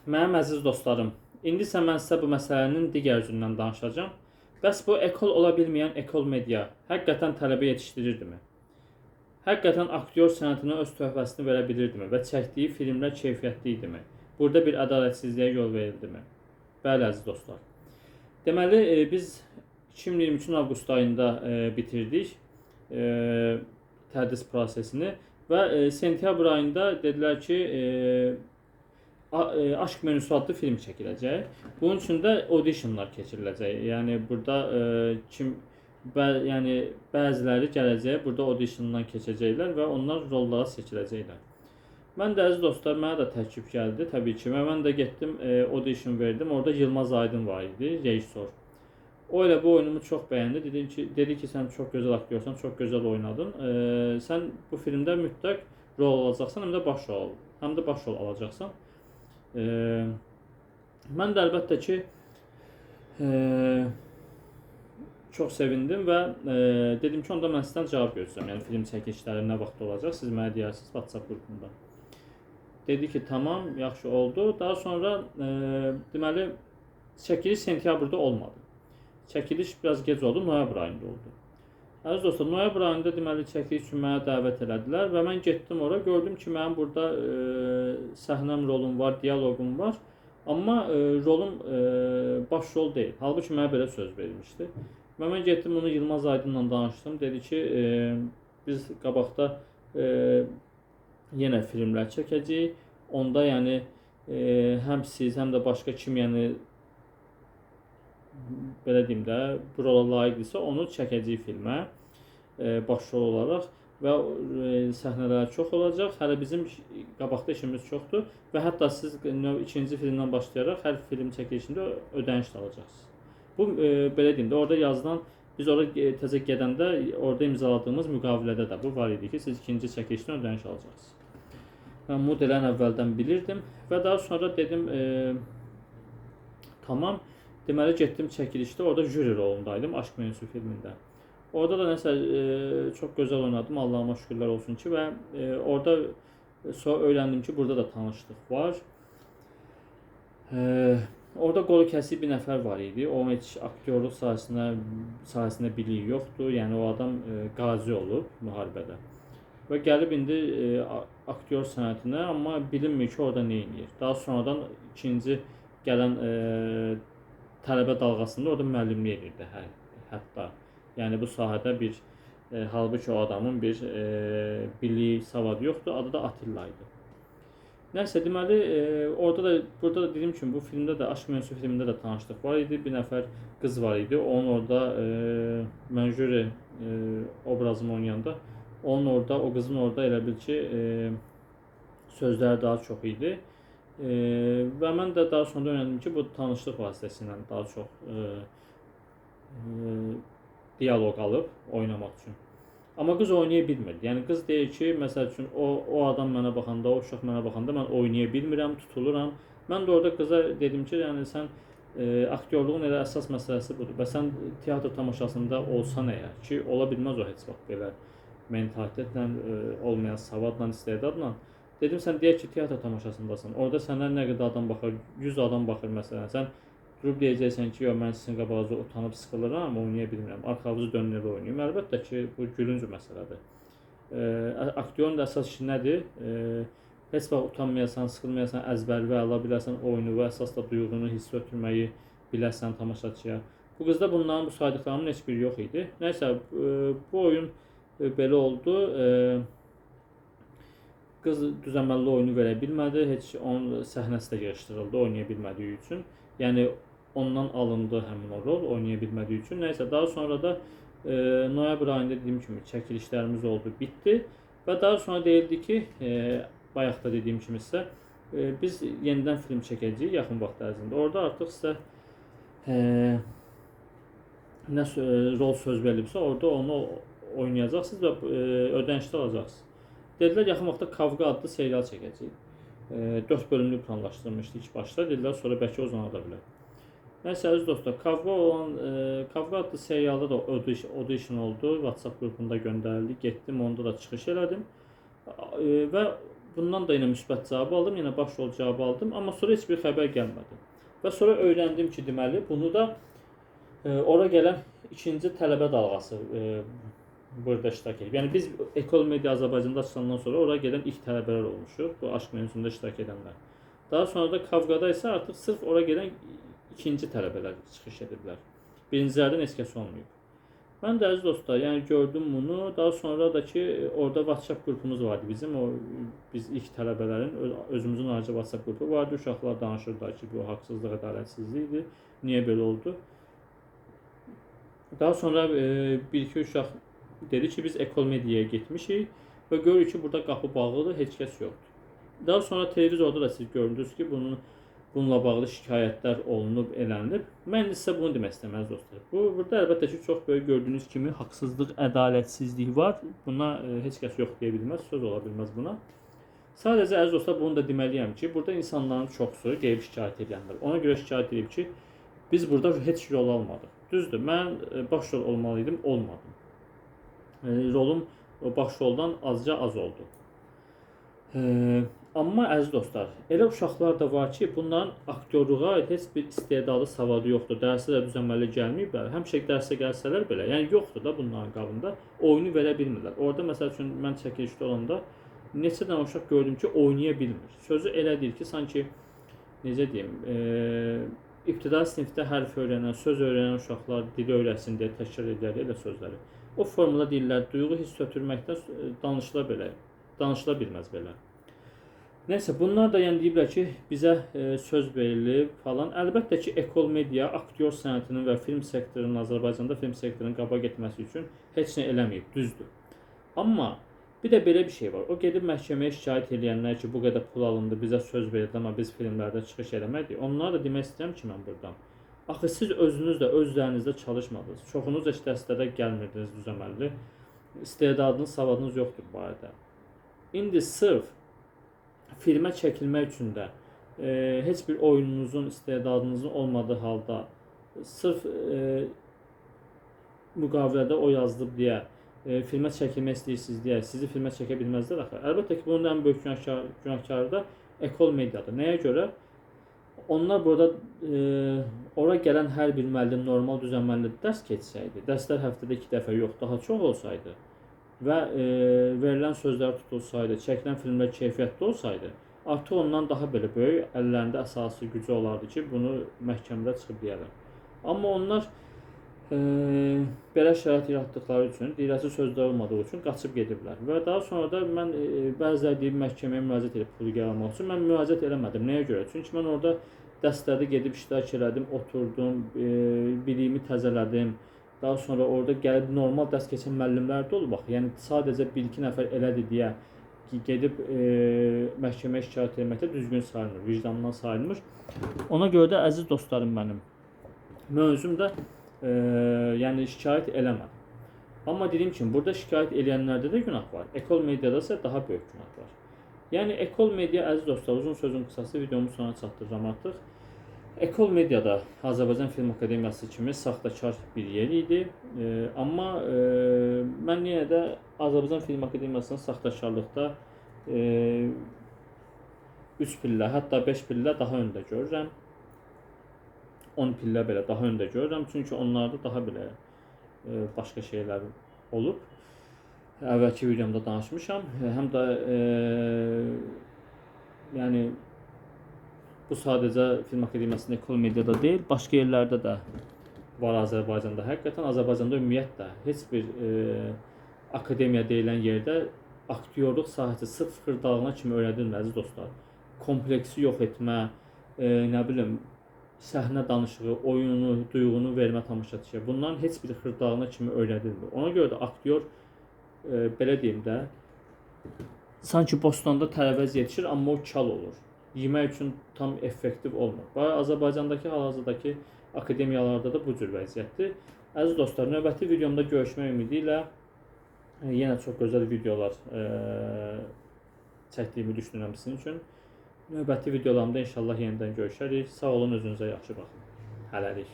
Mənim əziz dostlarım, indi isə mən sizə bu məsələnin digər üzündən danışacağam. Bəs bu ekol ola bilməyən ekol media həqiqətən tələbə yetişdirirdimi? Həqiqətən aktyor sənətinə öz töhfəsini verə bilirdimi və çəkdiyi filmlər keyfiyyətli idimi? Burada bir ədalətsizliyə yol verildimi? Bəli, əziz dostlar. Deməli, biz 2023-cü avqust ayında bitirdik tədris prosesini və sentyabr ayında dedilər ki, Aşk Menüsü adlı film çəkiləcək. Bunun üçün də auditionlar keçiriləcək. Yəni burada yəni bəziləri gələcək, burada auditiondan keçəcəklər və onlar rollara seçiləcəklər. Mən də əziz dostlar, mənə də təklif gəldi təbii ki. Mən də getdim, audition verdim. Orada Yılmaz Aydın var idi, rejissor. O elə bu oyunumu çox bəyəndi. Dedi ki, sən çox gözəl aktyorsan, çox gözəl oynadın. Sən bu filmdə mütləq rol alacaqsan, həm də baş rol alacaqsan. Mən də əlbəttə ki çox sevindim və dedim ki, onda mən sizdən cavab gözləyirəm. Yəni film çəkilişləri nə vaxt olacaq? Siz mənə deyirsiniz WhatsApp qrupunda. Dedi ki, tamam, yaxşı oldu. Daha sonra deməli çəkiliş sentyabrda olmadı. Çəkiliş biraz gec oldu, noyabr ayında oldu. Əziz dostlar, noyabr ayında deməli çəkiliş üçün mənə dəvət elədilər və mən getdim ora, gördüm ki, mənim burada səhnəm rolum var, dialoqum var, amma rolum baş rol deyil. Halbuki mənə belə söz verilmişdi. Və mən getdim bunu Yılmaz Aydınla danışdım. Dedi ki, biz qabaqda yenə filmlər çəkəcəyik. Onda yəni həm siz, həm də başqa kim yəni belə deyim də, bu rola layiqdirsə onu çəkəcəyik filmə baş rol olaraq və səhnələr çox olacaq. Hələ bizim qabaqda işimiz çoxdur və hətta siz ikinci filmdən başlayaraq hər film çəkilişində ödəniş də alacaqsınız. Bu belə deyim də, orada yazılan, biz orada təzə gedəndə orada imzaladığımız müqavilədə də bu var idi ki, siz ikinci çəkilişdən ödəniş alacaqsınız. Mən bu delən əvvəldən bilirdim və daha sonra dedim tamam. Deməli getdim çəkilişdə, orada jüri rolundaydım Aşk Menüsü filmində. Orada da nəsə çox gözəl oynadım, Allahıma şükürlər olsun ki, və orada sonra öyrəndim ki, burada da tanışlıq var. Orada qolu kəsik bir nəfər var idi. O heç aktyorluq sahəsində biliyi yoxdur. Yəni o adam qazi olub müharibədə. Və gəlib indi aktyor sənətinə, amma bilinmir ki, orada nə edir. Daha sonradan ikinci gələn tələbə dalğasında orada müəllimlik edirdi hətta. Yəni bu sahədə bir halbuki o adamın bir biliyi, savadı yoxdur. Adı da Atilla idi. Nəsə deməli burada da dediyim kimi bu filmdə də Aşk Menüsü filmində də tanışlıq var idi. Bir nəfər qız var idi. Onun orada mən jüri obrazını oynayanda o qızın orada elə bil ki sözləri daha çox idi. Və mən də daha sonra öyrəndim ki, bu tanışlıq vasitəsilə daha çox dialoq alıb oynamaq üçün. Amma qız oynaya bilmirdi. Yəni qız deyir ki, məsəl üçün o adam mənə baxanda, o uşaq mənə baxanda mən oynaya bilmirəm, tutuluram. Mən də orada qıza dedim ki, yəni sən aktyorluğun elə əsas məsələsi budur. Və sən teatr tamaşasında olsan əgər ki, ola bilməz o heç vaxt belə mentalitetlə, olmayan savadla, istedadla. Dedim, sən deyək ki, teatr tamaşasındasın. Orada sənə nə qədər adam baxır, 100 adam baxır məsələn. Sən durub deyəcəksən ki, mən sizin qabağınızda utanıb sıxılıram, oynaya bilmirəm. Arxanızı dönüb oynayım. Əlbəttə ki, bu gülünc məsələdir. Aktyorun da əsas işi nədir? Heç vaxt utanmayasan, sıxılmayasan, əzbərli ala bilərsən oyunu və əsas da duyğunu, hiss ötürməyi bilərsən tamaşaçıya. Bu qızda bunların, bu saydıqlarımın heç biri yox idi. Nəysə, bu oyun belə oldu. Qız düzəməlli oyunu verə bilmədi, heç onun səhnəsi də yığışdırıldı oynaya bilmədiyi üçün. Yəni ondan alındı həmin o rol oynaya bilmədiyi üçün. Nəysə, daha sonra da noyabr ayında dediyim kimi çəkilişlərimiz oldu, bitdi və daha sonra deyildi ki, bayaq da dediyim kimi sizə biz yenidən film çəkəcəyik yaxın vaxt ərzində. Orada artıq sizə nə rol söz verilibsə, orada onu oynayacaqsınız və ödənişli alacaqsınız. Dedilər, yaxın vaxtda Kavqa adlı serial çəkəcəyik. 4 bölümlük planlaşdırmışdı ilk başda. Dedilər, sonra bəlkə o zaman da bilər. Nəysə, əziz dostlar, Kavqa adlı serialda da audition oldu. WhatsApp qrupunda göndərildi. Getdim, onda da çıxış elədim. Və bundan da yenə müsbət cavab aldım, yenə başrol cavabı aldım, amma sonra heç bir xəbər gəlmədi. Və sonra öyrəndim ki, deməli bunu da ora gələn ikinci tələbə dalğası burada iştirak edib. Yəni biz Ekol Media Azərbaycanda açılandan sonra ora gedən ilk tələbələr olmuşuq, bu aşk mövzusunda iştirak edənlər. Daha sonra da Kavqada isə artıq sırf ora gedən ikinci tələbələr çıxış ediblər. Birincilərdən heç kəs olmayıb. Mən də əziz dostlar, yəni gördüm bunu. Daha sonra da ki, orada WhatsApp qrupumuz vardı bizim. Biz ilk tələbələrin özümüzün ayrıca WhatsApp qrupu vardı. Uşaqlar danışırdılar ki, bu haqsızlıq, ədalətsizlikdir. Niyə belə oldu? Daha sonra bir-iki uşaq dedi ki, biz Ekol Mediaya getmişik və görürük ki, burada qapı bağlıdır, heç kəs yoxdur. Daha sonra televizorda da siz gördünüz ki, bununla bağlı şikayətlər olunub, elənilib. Mən sizə bunu demək istəməz dostlar. Burada əlbəttə ki, çox böyük gördüyünüz kimi haqsızlıq, ədalətsizlik var. Buna heç kəs yox deyə bilməz, söz ola bilməz buna. Sadəcə əziz dostlar, bunu da deməliyəm ki, burada insanların çoxsu qeyri şikayət edənlər. Ona görə şikayət edib ki, biz burada heç rol almadıq. Düzdür, mən başrol olmalıydım, olmadım. Rolum başroldan azca az oldu. Amma əziz dostlar, elə uşaqlar da var ki, bunların aktyorluğa aid heç bir istedadı, savadı yoxdur. Dərsə də düzənməli gəlməyiblər. Həmişə dərsə gəlsələr belə, yəni yoxdur da bunların qabında, oyunu verə bilmirlər. Orada məsəl üçün mən çəkilişdə olanda neçə dənə uşaq gördüm ki, oynaya bilmir. Sözü elə deyir ki, sanki necə deyim, ibtidai sinifdə hərf öyrənən, söz öyrənən uşaqlar dili öyrətsin deyə təkrar edirlər elə sözləri. O formada deyirlər, duyğu hiss ötürməkdən danışıla bilməz belə. Nəysə, bunlar da yəni deyiblər ki, bizə söz verilib falan. Əlbəttə ki, Ekol Media aktyor sənətinin və film sektorunun, Azərbaycanda film sektorunun qaba getməsi üçün heç nə eləməyib, düzdür. Amma bir də belə bir şey var. O gedib məhkəməyə şikayət edənlər ki, bu qədər pul alındı, bizə söz verildi, amma biz filmlərdə çıxış eləmədik. Onlara da demək istəyirəm ki, mən buradan. Axı siz özünüz də öz üzərinizdə çalışmadınız. Çoxunuz heç dərslərə gəlmirdiniz düzəməlli. İstedadınız, savadınız yoxdur bu barədə. İndi sırf filmə çəkilmək üçün də heç bir oyununuzun, istedadınızın olmadığı halda sırf müqavilədə o yazılıb deyə filmə çəkilmək istəyirsiniz deyə sizi filmə çəkə bilməzlər axı. Əlbəttə ki, bunun ən böyük günahkarı da Ekol Mediadır. Nəyə görə? Onlar burada ora gələn hər bir müəllim normal düzənməli dərs keçsəydi, dərslər həftədə 2 dəfə yox, daha çox olsaydı və verilən sözlər tutulsaydı, çəkilən filmlər keyfiyyətli olsaydı, artıq ondan daha belə böyük əllərində əsası gücü olardı ki, bunu məhkəmədə çıxıb deyərlər. Amma onlar belə şərait yaratdıqları üçün, deyirəsi sözlər olmadığı üçün qaçıb gediblər. Və daha sonra da mən bəziləri deyib məhkəməyə müraciət edib pulu geri almaq üçün, mən müraciət eləmədim. Nəyə görə? Çünki mən orada dərslərdə gedib iştirak elədim, oturdum, biliyimi təzələdim. Daha sonra orada gəlib normal dərs keçən müəllimlər də olub. Yəni sadəcə 1-2 nəfər elədi deyə gedib məhkəməyə şikayət etməkdə düzgün sayılmır, vicdandan sayılmır. Ona görə də əziz dostlarım mənim, mövzumda yəni şikayət eləmədim. Amma dediyim kimi, burada şikayət eləyənlərdə də günah var. Ekol Mediada isə daha böyük günah var. Yəni Ekol Media, əziz dostlar, uzun sözün qısası videomu sona çatdıracağım artıq. Ekol Mediada Azərbaycan Film Akademiyası kimi saxtakar bir yer idi. Amma mən yenə də Azərbaycan Film Akademiyasının saxtakarlıqda 3 pillə, hətta 5 pillə daha öndə görürəm. 10 pillə belə daha öndə görürəm. Çünki onlarda daha belə başqa şeylər olub. Əvvəlki videomda danışmışam. Həm də yəni bu sadəcə Film Akademiyasının Ekol Mediada deyil, başqa yerlərdə də var Azərbaycanda. Həqiqətən Azərbaycanda ümumiyyətlə heç bir akademiya deyilən yerdə aktyorluq sahəsi sırf xırdalığına kimi öyrədilmir əziz dostlar. Kompleksi yox etmə, nə bilim, səhnə danışığı, oyunu, duyğunu vermə tamaşaçıya. Bunların heç bir xırdalığına kimi öyrədilmir. Ona görə də aktyor belə deyim də, sanki bostanda tərəvəz yetişir, amma o kal olur. Yemək üçün tam effektiv olmur. Azərbaycandakı hal-hazırdakı akademiyalarda da bu cür vəziyyətdir. Əziz dostlar, növbəti videomda görüşmək ümidi ilə yenə çox gözəl videolar çəkdiyimi düşünürəm sizin üçün. Növbəti videolarımda inşallah yenidən görüşərik. Sağ olun, özünüzə yaxşı baxın. Hələlik.